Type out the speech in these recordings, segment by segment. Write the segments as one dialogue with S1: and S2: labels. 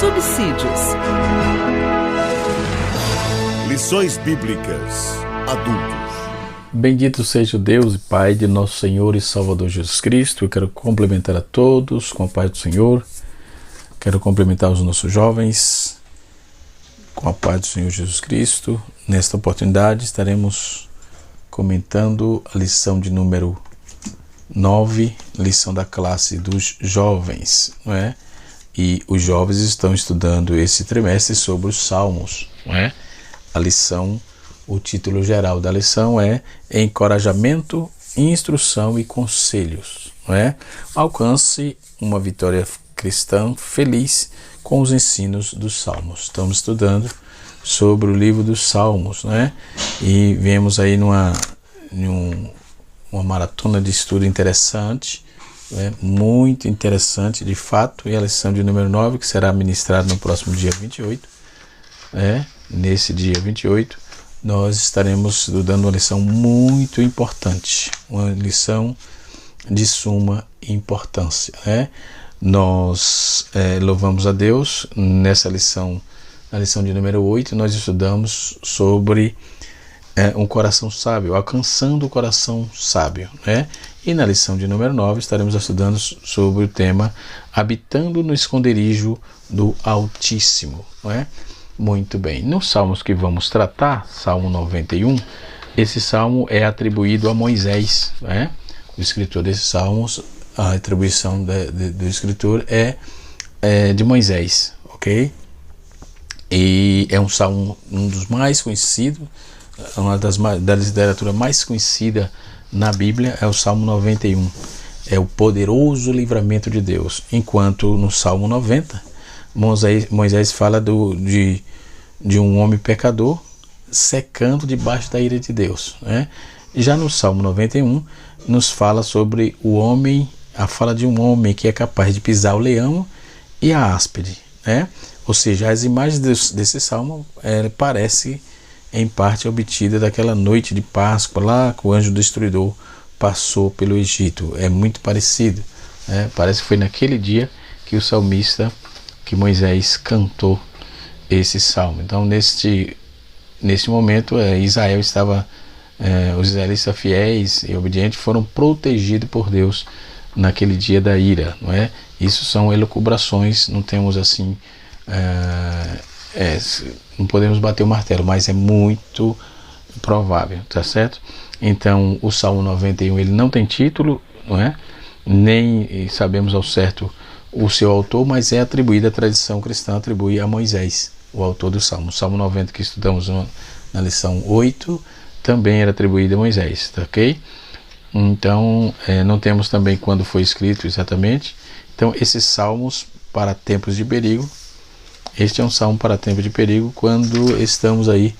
S1: subsídios.
S2: Lições Bíblicas Adultos.
S3: Bendito seja o Deus e Pai de nosso Senhor e Salvador Jesus Cristo. Eu quero cumprimentar a todos com a paz do Senhor. Quero cumprimentar os nossos jovens com a paz do Senhor Jesus Cristo. Nesta oportunidade estaremos comentando a lição de número 9, lição da classe dos jovens, não é? E os jovens estão estudando esse trimestre sobre os Salmos, não é? A lição, o título geral da lição é Encorajamento, Instrução e Conselhos, não é? Alcance uma vitória cristã feliz com os ensinos dos Salmos. Estamos estudando sobre o livro dos Salmos, né? E viemos aí numa maratona de estudo interessante, né? Muito interessante de fato, e a lição de número 9, que será ministrada no próximo dia 28, né? Nesse dia 28, nós estaremos estudando uma lição muito importante, uma lição de suma importância, né? Nós louvamos a Deus. Nessa lição, na lição de número 8, nós estudamos sobre um coração sábio, alcançando o coração sábio, né? E na lição de número 9 estaremos estudando sobre o tema habitando no esconderijo do Altíssimo, não é? Muito bem. Nos salmos que vamos tratar, Salmo 91, esse salmo é atribuído a Moisés, né? O escritor desses salmos, a atribuição do escritor é de Moisés, ok? E é um salmo, um dos mais conhecidos, uma da literatura mais conhecida na Bíblia é o Salmo 91. É o poderoso livramento de Deus. Enquanto no Salmo 90, Moisés fala de um homem pecador secando debaixo da ira de Deus, né? Já no Salmo 91, nos fala sobre a fala de um homem que é capaz de pisar o leão e a áspide, né? Ou seja, as imagens desse salmo parece em parte obtida daquela noite de Páscoa lá que o anjo destruidor passou pelo Egito. É muito parecido, né? Parece que foi naquele dia que o salmista, que Moisés cantou esse salmo. Então neste momento Israel estava, os israelitas fiéis e obedientes foram protegidos por Deus naquele dia da ira, não é? Isso são elucubrações, não temos assim, não podemos bater o martelo, mas é muito provável, tá certo? Então o Salmo 91 ele não tem título, não é? Nem sabemos ao certo o seu autor, mas é atribuído, a tradição cristã atribui a Moisés, o autor do Salmo. O Salmo 90 que estudamos na lição 8 também era atribuído a Moisés, tá ok? Então não temos também quando foi escrito exatamente. Então esses salmos para tempos de perigo, este é um salmo para tempo de perigo quando estamos aí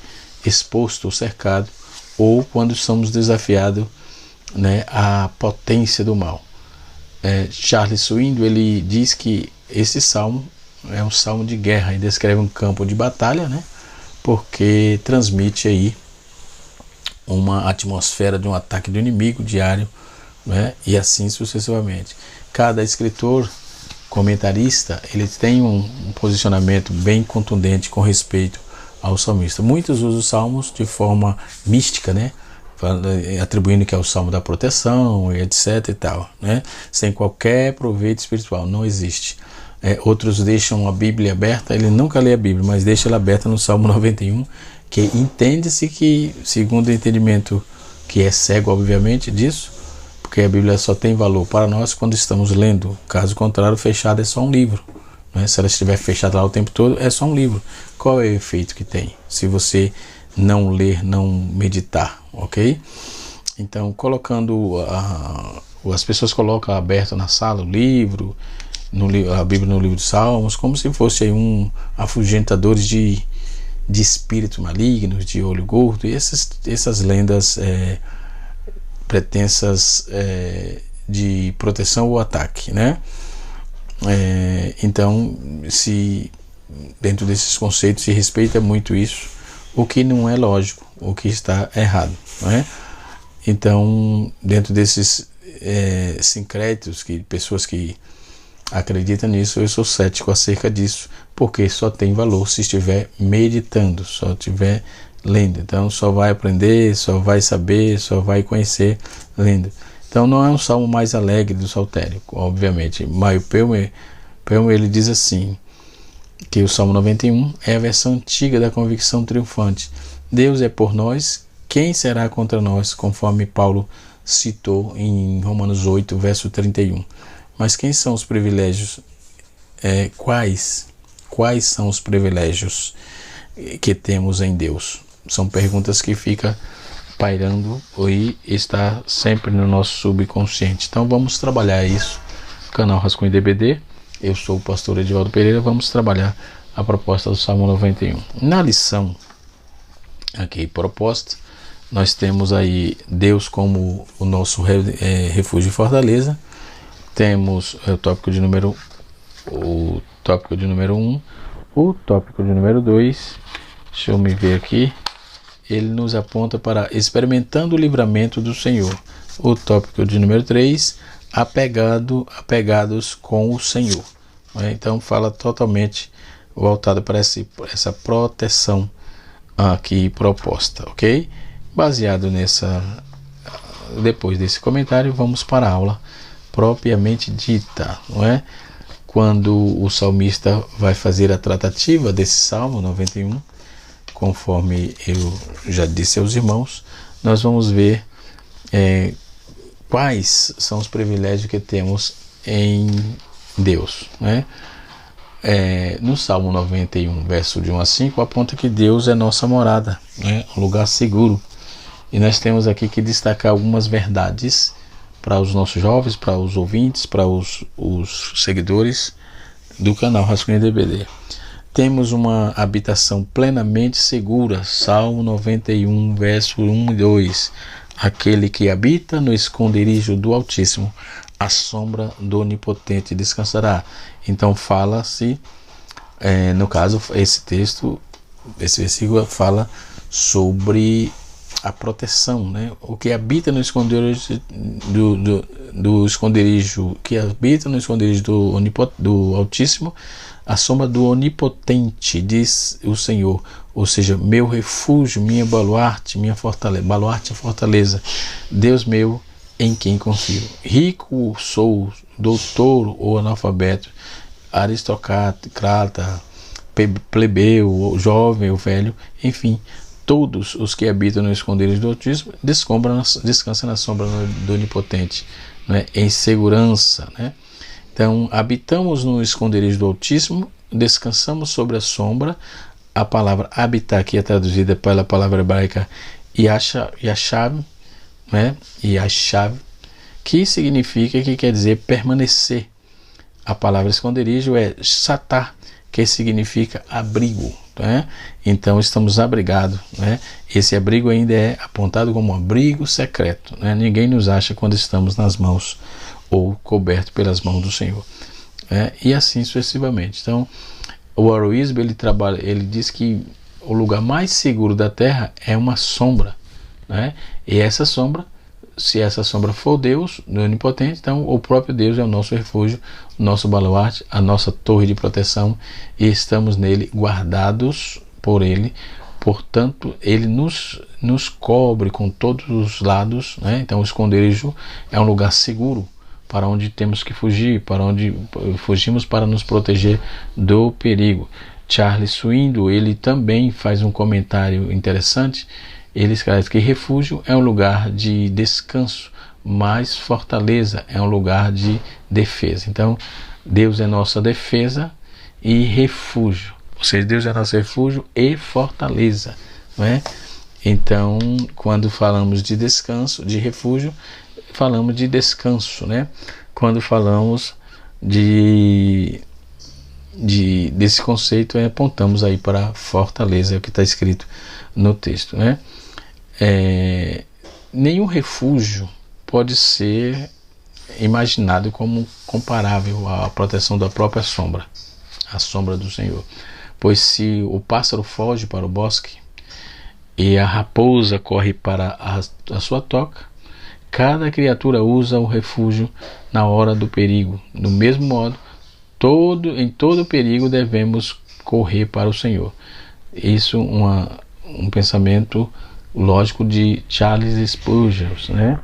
S3: expostos ou cercados, ou quando somos desafiados, né, à potência do mal. Charles Swindoll ele diz que esse salmo é um salmo de guerra e descreve um campo de batalha, né, porque transmite aí uma atmosfera de um ataque do inimigo diário, né, e assim sucessivamente. Cada escritor, comentarista, ele tem um posicionamento bem contundente com respeito ao salmista. Muitos usam os salmos de forma mística, né, atribuindo que é o salmo da proteção, etc e tal, né, sem qualquer proveito espiritual. Não existe. Outros deixam a Bíblia aberta, ele nunca lê a Bíblia, mas deixa ela aberta no Salmo 91, que entende-se que, segundo o entendimento que é cego, obviamente, disso, porque a Bíblia só tem valor para nós quando estamos lendo. Caso contrário, fechado é só um livro, né? Se ela estiver fechada lá o tempo todo, é só um livro. Qual é o efeito que tem se você não ler, não meditar, ok? Então, as pessoas colocam aberto na sala o livro, a Bíblia no livro dos Salmos, como se fosse aí afugentadores de espíritos malignos, de olho gordo, e essas lendas pretensas de proteção ou ataque, né? Então, se dentro desses conceitos se respeita muito isso, o que não é lógico, o que está errado, não é? Então, dentro desses sincréticos, pessoas que acredita nisso. Eu sou cético acerca disso, porque só tem valor se estiver meditando, só estiver lendo. Então só vai aprender, só vai saber, só vai conhecer lendo. Então não é um salmo mais alegre do saltério, obviamente. Maio Pelmer ele diz assim, que o Salmo 91 é a versão antiga da convicção triunfante. Deus é por nós, quem será contra nós? Conforme Paulo citou em Romanos 8, verso 31. Mas quem são os privilégios? Quais são os privilégios que temos em Deus? São perguntas que ficam pairando e está sempre no nosso subconsciente. Então vamos trabalhar isso. Canal Rascunho DBD. Eu sou o pastor Edivaldo Pereira. Vamos trabalhar a proposta do Salmo 91. Na lição aqui proposta, nós temos aí Deus como o nosso refúgio e fortaleza. Temos o tópico de número 1, o tópico de número 2. Deixa eu me ver aqui. Ele nos aponta para experimentando o livramento do Senhor. O tópico de número 3, apegados com o Senhor. Então fala totalmente voltado para essa proteção aqui proposta, ok? Baseado depois desse comentário, vamos para a aula propriamente dita, não é? Quando o salmista vai fazer a tratativa desse Salmo 91, conforme eu já disse aos irmãos, nós vamos ver quais são os privilégios que temos em Deus, né? No Salmo 91, verso de 1 a 5, aponta que Deus é nossa morada, né? Um lugar seguro. E nós temos aqui que destacar algumas verdades para os nossos jovens, para os ouvintes, para os seguidores do canal Rascunho DBD. Temos uma habitação plenamente segura, Salmo 91, verso 1 e 2. Aquele que habita no esconderijo do Altíssimo, a sombra do Onipotente descansará. Então fala-se, no caso, esse versículo fala sobre a proteção, né? O que habita no esconderijo do esconderijo, que habita no esconderijo do Altíssimo, a sombra do Onipotente, diz o Senhor, ou seja, meu refúgio, minha baluarte, minha fortaleza. Baluarte é fortaleza, Deus meu, em quem confio. Rico sou, doutor ou analfabeto, aristocrata, plebeu, jovem ou velho, enfim, todos os que habitam no esconderijo do Altíssimo descansam na sombra do Onipotente, né? Em segurança, né? Então, habitamos no esconderijo do Altíssimo, descansamos sobre a sombra. A palavra habitar aqui é traduzida pela palavra hebraica yashav, né? Yashav, que significa, que quer dizer permanecer. A palavra esconderijo é satar, que significa abrigo, né? Então estamos abrigados, né? Esse abrigo ainda é apontado como um abrigo secreto, né? Ninguém nos acha quando estamos nas mãos ou coberto pelas mãos do Senhor, né? E assim sucessivamente. Então o Aroísmo ele diz que o lugar mais seguro da terra é uma sombra, né? E essa sombra, se essa sombra for Deus, do Onipotente, então o próprio Deus é o nosso refúgio, o nosso baluarte, a nossa torre de proteção, e estamos nele guardados por ele. Portanto, ele nos cobre com todos os lados, né? Então o esconderijo é um lugar seguro para onde temos que fugir, para onde fugimos para nos proteger do perigo. Charles Swindoll, ele também faz um comentário interessante. Ele escreve que refúgio é um lugar de descanso, mas fortaleza é um lugar de defesa. Então, Deus é nossa defesa e refúgio. Ou seja, Deus é nosso refúgio e fortaleza, não é? Então, quando falamos de descanso, de refúgio, falamos de descanso, né? Quando falamos desse conceito, apontamos aí para fortaleza, é o que está escrito no texto, né? Nenhum refúgio pode ser imaginado como comparável à proteção da própria sombra, a sombra do Senhor. Pois se o pássaro foge para o bosque e a raposa corre para a sua toca, cada criatura usa o refúgio na hora do perigo. Do mesmo modo, em todo perigo devemos correr para o Senhor. Isso um pensamento lógico de Charles Spurgeon, né?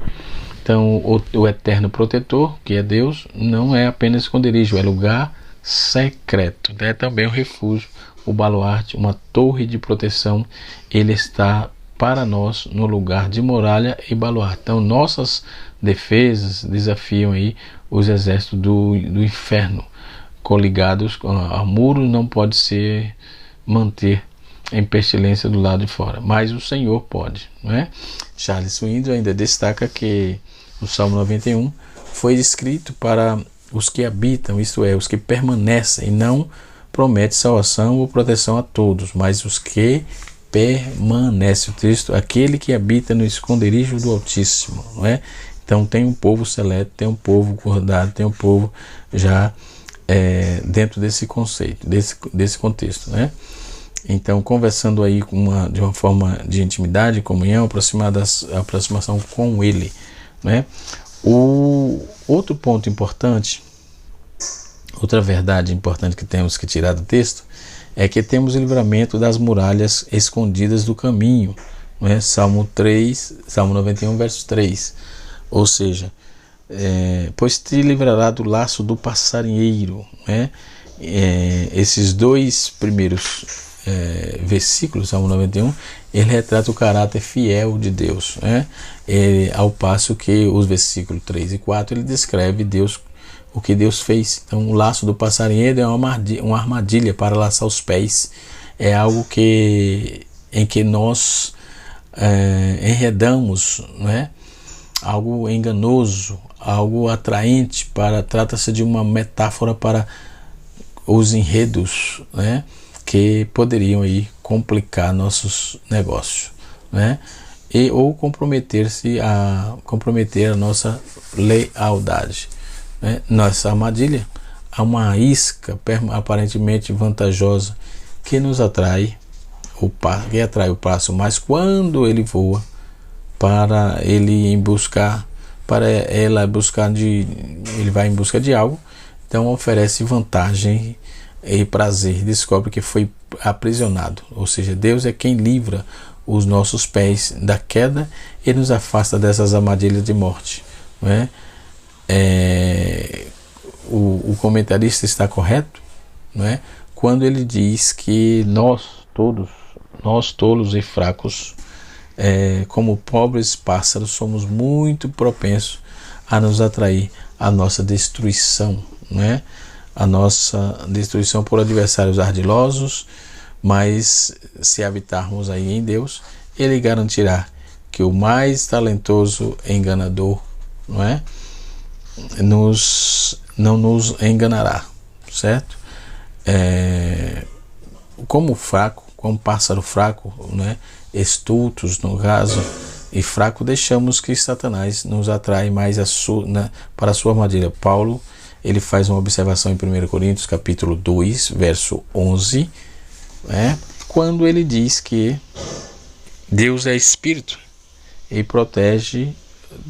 S3: Então, o eterno protetor, que é Deus, não é apenas esconderijo, é lugar secreto, é também um refúgio, o baluarte, uma torre de proteção. Ele está para nós no lugar de muralha e baluarte. Então, nossas defesas desafiam aí os exércitos do inferno, coligados a muro, não pode ser manter em pestilência do lado de fora, mas o Senhor pode, não é? Charles Swindoll ainda destaca que o Salmo 91 foi escrito para os que habitam, isto é, os que permanecem, e não promete salvação ou proteção a todos, mas os que permanecem. O texto, aquele que habita no esconderijo do Altíssimo, não é? Então tem um povo seleto, tem um povo guardado, tem um povo já dentro desse conceito, desse contexto, né? Então, conversando aí de uma forma de intimidade, comunhão, aproximação com Ele, né? O outro ponto importante, outra verdade importante que temos que tirar do texto, é que temos o livramento das muralhas escondidas do caminho, né? Salmo 91, verso 3. Ou seja, pois te livrará do laço do passarinheiro, né? Esses dois primeiros versículos, Salmo 91, ele retrata o caráter fiel de Deus, né? Ao passo que os versículos 3 e 4 ele descreve Deus, o que Deus fez. Então o laço do passarinheiro é uma armadilha para laçar os pés, é algo em que nós enredamos, né? Algo enganoso, algo atraente, trata-se de uma metáfora para os enredos, né? Que poderiam aí complicar nossos negócios, né? Ou comprometer a nossa lealdade, né? Nossa armadilha há uma isca aparentemente vantajosa que nos atrai o passo, mas quando ele voa para ele ele vai em busca de algo, então oferece vantagem e prazer, descobre que foi aprisionado. Ou seja, Deus é quem livra os nossos pés da queda e nos afasta dessas armadilhas de morte, não é? O comentarista está correto, não é? Quando ele diz que nós tolos e fracos, como pobres pássaros, somos muito propensos a nos atrair à nossa destruição, não é? A nossa destruição por adversários ardilosos, mas se habitarmos aí em Deus, Ele garantirá que o mais talentoso enganador, não é? Não nos enganará, certo? Como pássaro fraco, né? Estultos no caso, e fraco, deixamos que Satanás nos atrai mais para a sua armadilha. Paulo, ele faz uma observação em 1 Coríntios capítulo 2, verso 11, né? Quando ele diz que Deus é Espírito e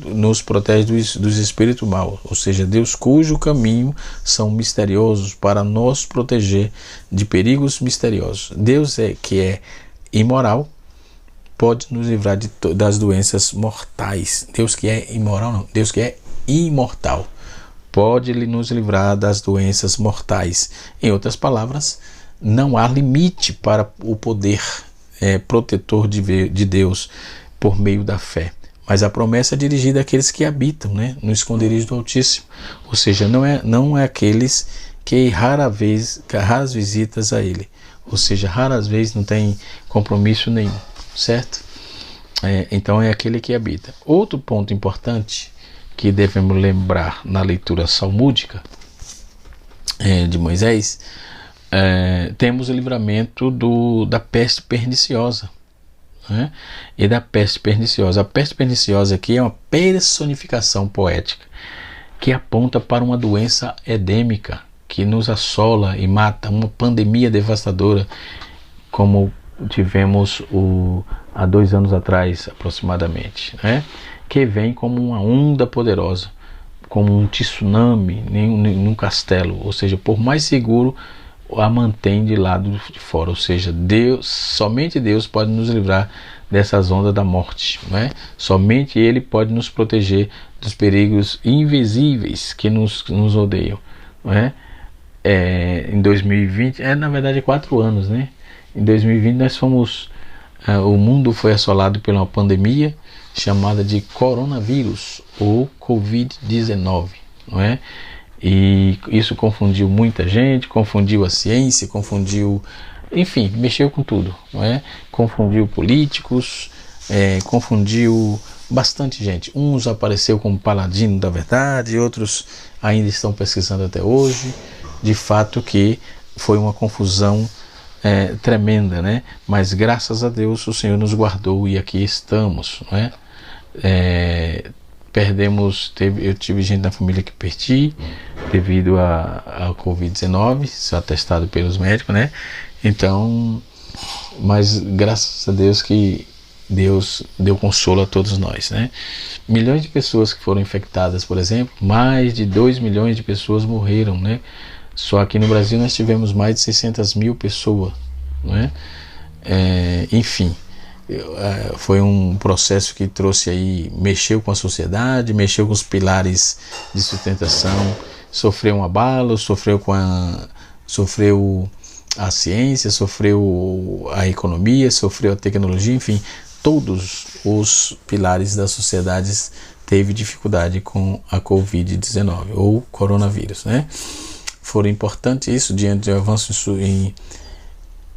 S3: nos protege dos espíritos maus, ou seja, Deus cujo caminho são misteriosos para nos proteger de perigos misteriosos. Deus que é imoral pode nos livrar das doenças mortais. Deus que é imoral não, Deus que é imortal pode nos livrar das doenças mortais. Em outras palavras, não há limite para o poder protetor de Deus por meio da fé. Mas a promessa é dirigida àqueles que habitam, né, no esconderijo do Altíssimo. Ou seja, não é aqueles que raras visitas a Ele. Ou seja, raras vezes não tem compromisso nenhum, certo? Então é aquele que habita. Outro ponto importante que devemos lembrar na leitura salmúdica de Moisés, temos o livramento da peste perniciosa, né? E da peste perniciosa. A peste perniciosa aqui é uma personificação poética que aponta para uma doença endêmica que nos assola e mata, uma pandemia devastadora como tivemos há 2 anos atrás aproximadamente, né? Que vem como uma onda poderosa, como um tsunami num castelo, ou seja, por mais seguro a mantém de lado de fora, ou seja, somente Deus pode nos livrar dessas ondas da morte, né? Somente Ele pode nos proteger dos perigos invisíveis que nos rodeiam, né? Em 2020, na verdade 4 anos, né? Em 2020 nós fomos, o mundo foi assolado por uma pandemia chamada de coronavírus ou Covid-19, não é? E isso confundiu muita gente, confundiu a ciência, enfim, mexeu com tudo, não é? Confundiu políticos, confundiu bastante gente. Uns apareceu como paladino da verdade, outros ainda estão pesquisando até hoje. De fato que foi uma confusão tremenda, né? Mas graças a Deus o Senhor nos guardou e aqui estamos, não é? Eu tive gente na família que perdi devido a Covid-19, isso é atestado pelos médicos, né? Então, mas graças a Deus que Deus deu consolo a todos nós, né? Milhões de pessoas que foram infectadas, por exemplo, mais de 2 milhões de pessoas morreram, né? Só aqui no Brasil nós tivemos mais de 600 mil pessoas, né? Enfim, foi um processo que trouxe aí, mexeu com a sociedade, mexeu com os pilares de sustentação, sofreu um abalo, sofreu a ciência, sofreu a economia, sofreu a tecnologia, enfim, todos os pilares da sociedade teve dificuldade com a Covid-19 ou coronavírus, né? Foram importantes isso diante do avanço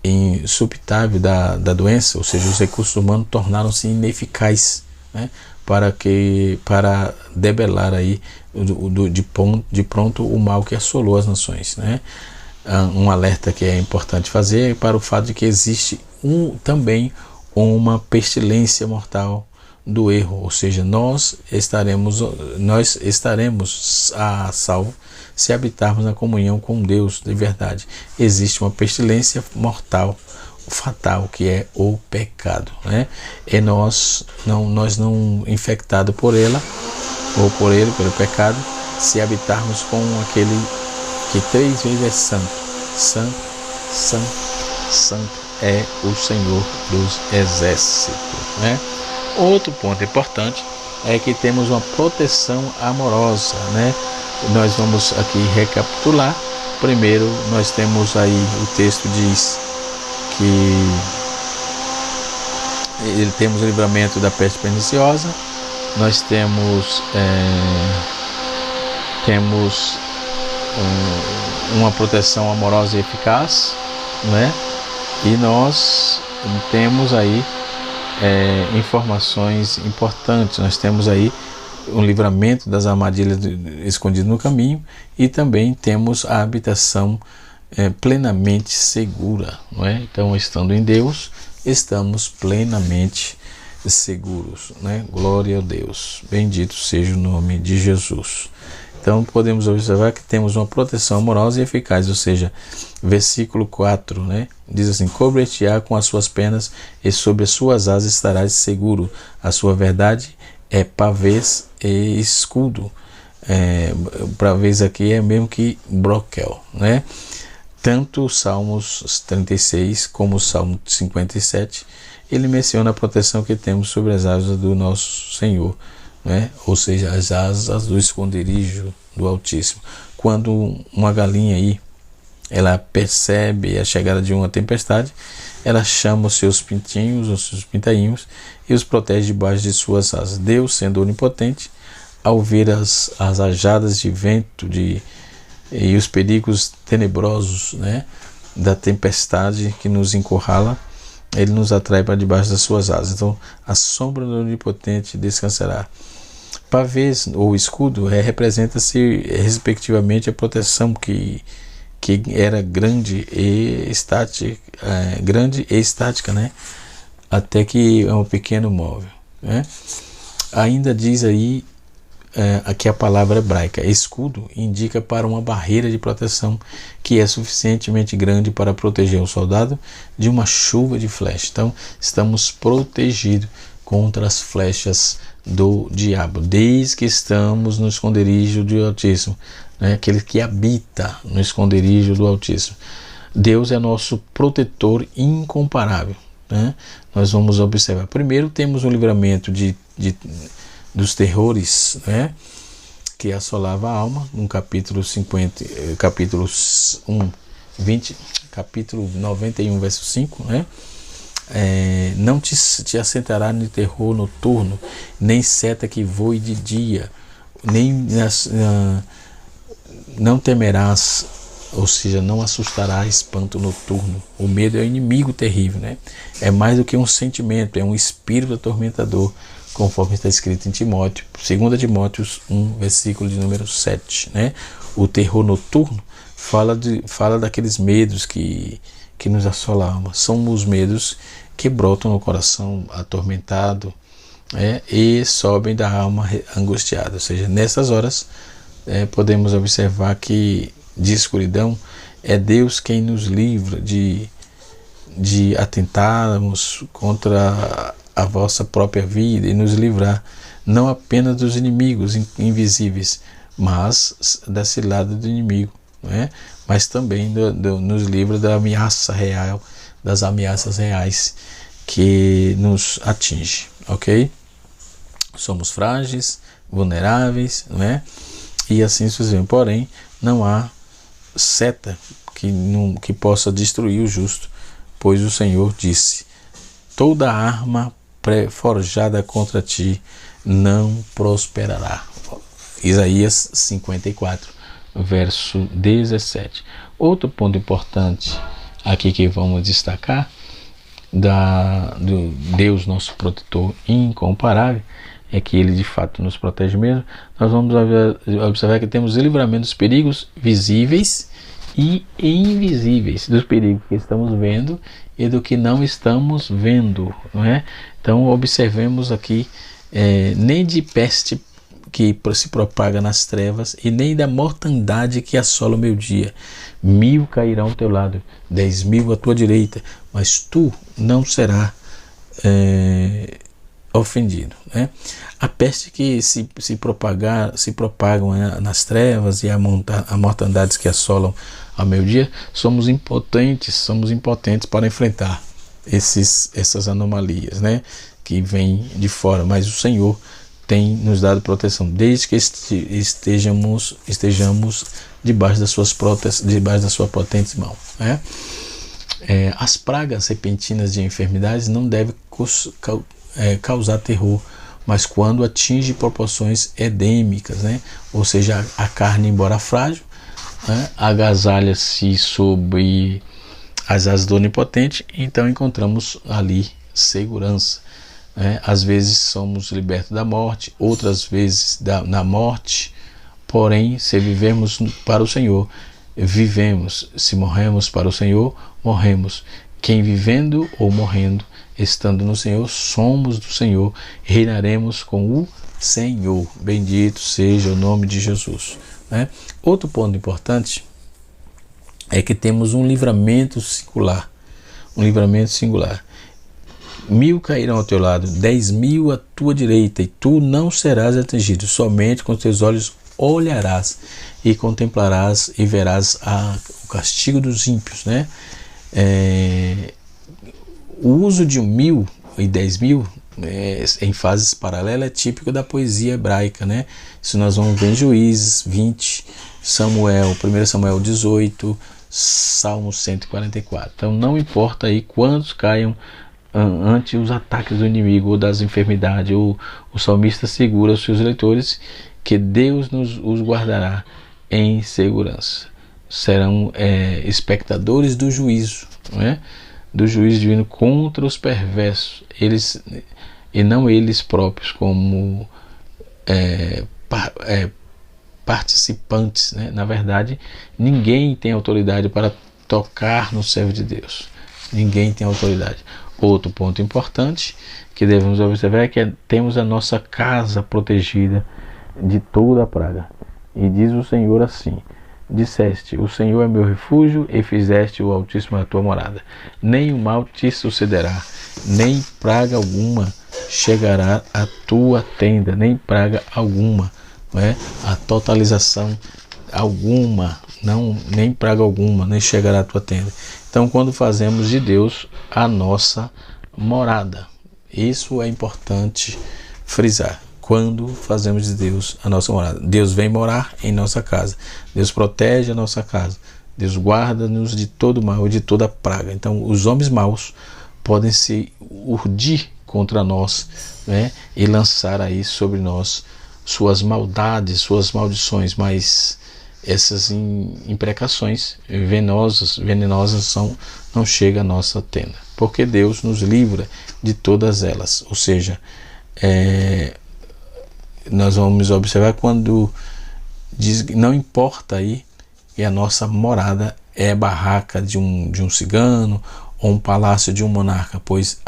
S3: insupetável da doença, ou seja, os recursos humanos tornaram-se ineficazes, né? Para debelar aí de pronto o mal que assolou as nações, né? Um alerta que é importante fazer é para o fato de que existe também uma pestilência mortal do erro, ou seja, nós estaremos a salvo se habitarmos na comunhão com Deus de verdade. Existe uma pestilência mortal, fatal, que é o pecado, né? E nós não infectados por ela ou por ele, pelo pecado, se habitarmos com aquele que 3 vezes é santo, santo, santo, santo é o Senhor dos exércitos, né? Outro ponto importante é que temos uma proteção amorosa, né? Nós vamos aqui recapitular. Primeiro, nós temos aí, o texto diz que temos o livramento da peste perniciosa, nós temos uma proteção amorosa e eficaz, né? E nós temos aí informações importantes. Nós temos aí um livramento das armadilhas escondidas no caminho e também temos a habitação plenamente segura, não é? Então, estando em Deus, estamos plenamente seguros, né? Glória a Deus, bendito seja o nome de Jesus. Então podemos observar que temos uma proteção amorosa e eficaz, ou seja, versículo 4, né? Diz assim: cobre-te-á com as suas penas e sobre as suas asas estarás seguro. A sua verdade é pavês e escudo. Pavês aqui é mesmo que broquel, né? Tanto o Salmos 36 como o Salmo 57, ele menciona a proteção que temos sobre as asas do nosso Senhor, né? Ou seja, as asas do esconderijo do Altíssimo. Quando uma galinha aí, ela percebe a chegada de uma tempestade, ela chama os seus pintinhos, os seus pintainhos, e os protege debaixo de suas asas. Deus, sendo onipotente, ao ver as rajadas de vento e os perigos tenebrosos, né, da tempestade que nos encurrala, ele nos atrai para debaixo das suas asas. Então, a sombra do onipotente descansará. Pavês ou escudo representa-se respectivamente a proteção que era grande e estática, né? Até que é um pequeno móvel, né? Ainda diz aí aqui a palavra hebraica escudo indica para uma barreira de proteção que é suficientemente grande para proteger o soldado de uma chuva de flecha. Então estamos protegidos contra as flechas do diabo, desde que estamos no esconderijo do Altíssimo, né? Aquele que habita no esconderijo do Altíssimo. Deus é nosso protetor incomparável, né? Nós vamos observar. Primeiro temos o livramento dos terrores, né, que assolava a alma, no capítulo 91, verso 5, né? Não te assentará no terror noturno, nem seta que voe de dia, nem não temerás, ou seja, não assustará espanto noturno. O medo é um inimigo terrível, né? É mais do que um sentimento, é um espírito atormentador, conforme está escrito em Timóteo, 2 Timóteo 1, versículo de número 7, né? O terror noturno fala daqueles medos que nos assolam. São os medos que brotam no coração atormentado, e sobem da alma angustiada. Ou seja, nessas horas podemos observar que de escuridão é Deus quem nos livra de atentarmos contra a vossa própria vida e nos livrar não apenas dos inimigos invisíveis, mas da cilada do inimigo, né? Mas também nos livra da ameaça real, das ameaças reais que nos atinge, ok? Somos frágeis, vulneráveis, né? E assim sucessivamente. Porém, não há seta que possa destruir o justo, pois o Senhor disse: toda arma forjada contra ti não prosperará. Isaías 54, verso 17. Outro ponto importante aqui que vamos destacar do Deus, nosso protetor incomparável, é que Ele de fato nos protege mesmo. Nós vamos observar que temos o livramento dos perigos visíveis e invisíveis, dos perigos que estamos vendo e do que não estamos vendo, não é? Então observemos aqui nem de peste que se propaga nas trevas, e nem da mortandade que assola o meio-dia. 1000 cairão ao teu lado, 10.000 à tua direita, mas tu não serás ofendido, né? A peste que se propagam nas trevas, e a mortandades que assolam ao meio-dia, somos impotentes para enfrentar essas anomalias, né, que vêm de fora. Mas o Senhor tem nos dado proteção, desde que estejamos debaixo das suas potentes mãos, né? As pragas repentinas de enfermidades não devem causar terror, mas quando atinge proporções endêmicas, né? Ou seja, a carne, embora frágil, né, agasalha-se sobre as asas do Onipotente, então encontramos ali segurança. Às vezes somos libertos da morte, outras vezes na morte. Porém, se vivemos para o Senhor, vivemos. Se morremos para o Senhor, morremos. Quem vivendo ou morrendo, estando no Senhor, somos do Senhor, reinaremos com o Senhor. Bendito seja o nome de Jesus, né? Outro ponto importante é que temos um livramento singular. 1000 cairão ao teu lado, 10.000 à tua direita, e tu não serás atingido. Somente com teus olhos olharás e contemplarás e verás o castigo dos ímpios, né? O uso de 1000 e 10.000 em fases paralelas é típico da poesia hebraica, né? Isso nós vamos ver em Juízes 20, 1 Samuel 18, Salmo 144. Então não importa aí quantos caiam ante os ataques do inimigo ou das enfermidades, o salmista segura os seus leitores que Deus os guardará em segurança. Serão espectadores do juízo, né? Do juízo divino contra os perversos, e não eles próprios como participantes, né? Na verdade, ninguém tem autoridade para tocar no servo de Deus. Ninguém tem autoridade. Outro ponto importante que devemos observar é que temos a nossa casa protegida de toda a praga. E diz o Senhor assim: disseste, o Senhor é meu refúgio, e fizeste o Altíssimo a tua morada. Nem o mal te sucederá, nem praga alguma chegará à tua tenda, nem praga alguma, não é? A totalização alguma, não, nem praga alguma, nem chegará à tua tenda. Então, quando fazemos de Deus a nossa morada, isso é importante frisar. Quando fazemos de Deus a nossa morada, Deus vem morar em nossa casa, Deus protege a nossa casa, Deus guarda-nos de todo mal e de toda praga. Então, os homens maus podem se urdir contra nós, né, e lançar aí sobre nós suas maldades, suas maldições, mas essas imprecações venenosas não chegam à nossa tenda, porque Deus nos livra de todas elas. Ou seja, nós vamos observar quando diz que não importa aí que a nossa morada é barraca de um cigano ou um palácio de um monarca, pois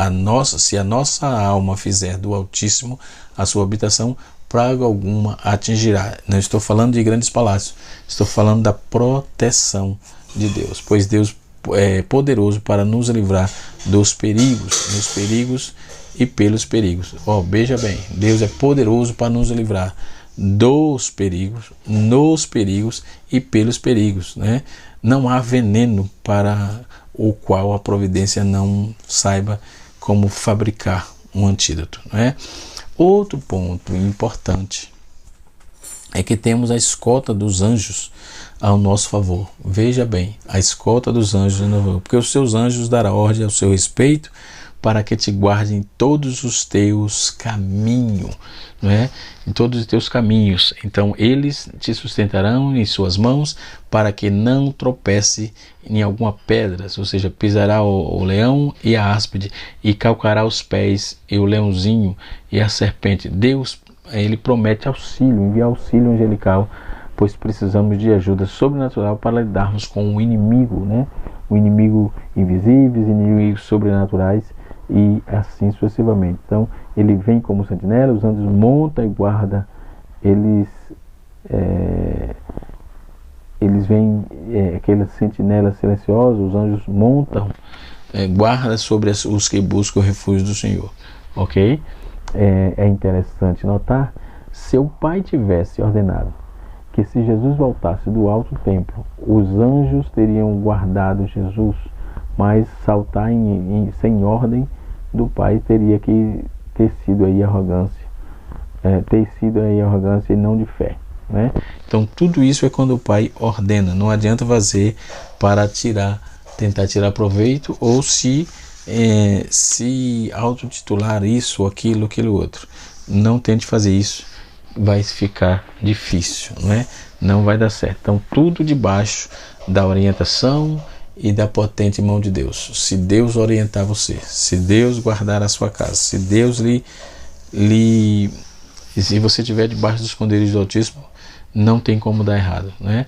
S3: se a nossa alma fizer do Altíssimo a sua habitação, praga alguma atingirá. Não estou falando de grandes palácios, estou falando da proteção de Deus, pois Deus é poderoso para nos livrar dos perigos e pelos perigos. Veja bem, Deus é poderoso para nos livrar dos perigos, nos perigos e pelos perigos, né? Não há veneno para o qual a providência não saiba como fabricar um antídoto, né? Outro ponto importante é que temos a escolta dos anjos ao nosso favor. Veja bem, a escolta dos anjos, porque os seus anjos darão ordem ao seu respeito para que te guardem em todos os teus caminhos, não é? Em todos os teus caminhos. Então eles te sustentarão em suas mãos para que não tropece em alguma pedra, ou seja, pisará o leão e a áspide e calcará os pés e o leãozinho e a serpente. Deus, ele promete auxílio, enviar auxílio angelical, pois precisamos de ajuda sobrenatural para lidarmos com o inimigo, né? O inimigo invisíveis, inimigos sobrenaturais, e assim sucessivamente. Então ele vem como sentinela, os anjos montam e guardam, eles vêm, aquelas sentinelas silenciosas, os anjos montam guarda sobre os que buscam o refúgio do Senhor, ok? É interessante notar, se o Pai tivesse ordenado que se Jesus voltasse do alto templo, os anjos teriam guardado Jesus, mas saltar sem ordem do Pai teria que ter sido aí arrogância, e não de fé, né? Então tudo isso é quando o Pai ordena. Não adianta fazer para tentar tirar proveito ou se autotitular isso, aquilo outro. Não tente fazer isso, vai ficar difícil, né? Não vai dar certo. Então tudo debaixo da orientação e da potente mão de Deus. Se Deus orientar você, se Deus guardar a sua casa, se Deus se você estiver debaixo dos esconderijos do Altíssimo, não tem como dar errado, né?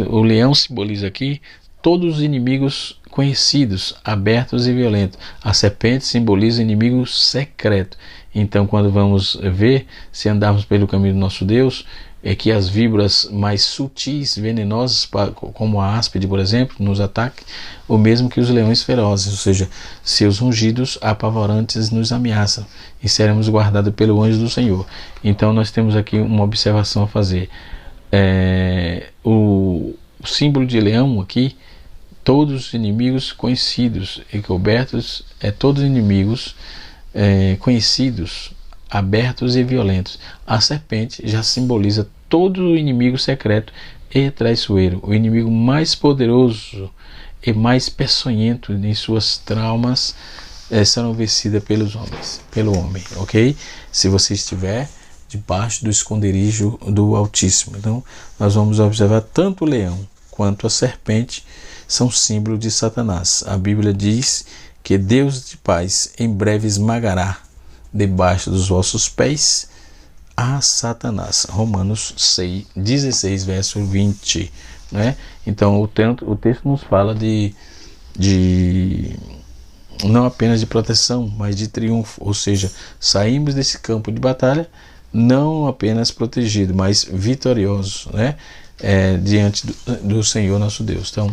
S3: O leão simboliza aqui todos os inimigos conhecidos, abertos e violentos. A serpente simboliza inimigo secreto. Então, quando vamos ver, se andarmos pelo caminho do nosso Deus, é que as víboras mais sutis, venenosas, como a áspide, por exemplo, nos ataque, o mesmo que os leões ferozes, ou seja, seus rugidos apavorantes nos ameaçam e seremos guardados pelo anjo do Senhor. Então nós temos aqui uma observação a fazer. O símbolo de leão aqui, todos os inimigos conhecidos e cobertos, todos os inimigos conhecidos, abertos e violentos. A serpente já simboliza todo o inimigo secreto e traiçoeiro, o inimigo mais poderoso e mais peçonhento em suas traumas serão vencidas pelo homem, ok? Se você estiver debaixo do esconderijo do Altíssimo. Então nós vamos observar tanto o leão quanto a serpente são símbolo de Satanás. A Bíblia diz que Deus de paz em breve esmagará debaixo dos vossos pés a Satanás. Romanos 16, verso 20. Né? Então o texto nos fala de não apenas de proteção, mas de triunfo. Ou seja, saímos desse campo de batalha não apenas protegidos, mas vitoriosos, né? Diante do Senhor nosso Deus. Então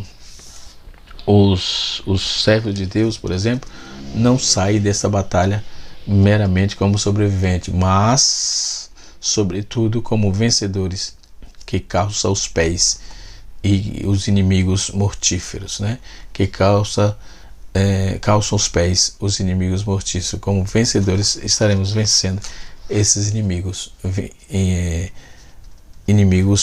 S3: os servos de Deus, por exemplo, não saem dessa batalha meramente como sobrevivente, mas sobretudo como vencedores que calçam os pés e os inimigos mortíferos, né? Que calçam os pés os inimigos mortíferos. Como vencedores estaremos vencendo esses inimigos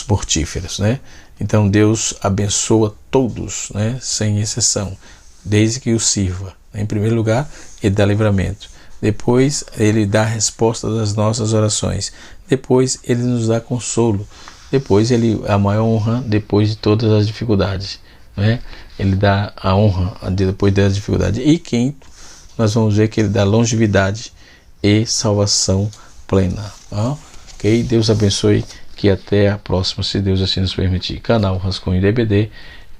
S3: mortíferos, né? Então Deus abençoa todos, né? Sem exceção, desde que o sirva. Em primeiro lugar, Ele dá livramento. Depois, Ele dá a resposta das nossas orações. Depois, Ele nos dá consolo. Depois, a maior honra depois de todas as dificuldades, né? Ele dá a honra depois das dificuldades. E quinto, nós vamos ver que Ele dá longevidade e salvação plena. Ok? Deus abençoe, que até a próxima, se Deus assim nos permitir. Canal Rascunho DBD,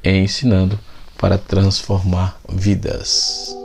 S3: ensinando para transformar vidas.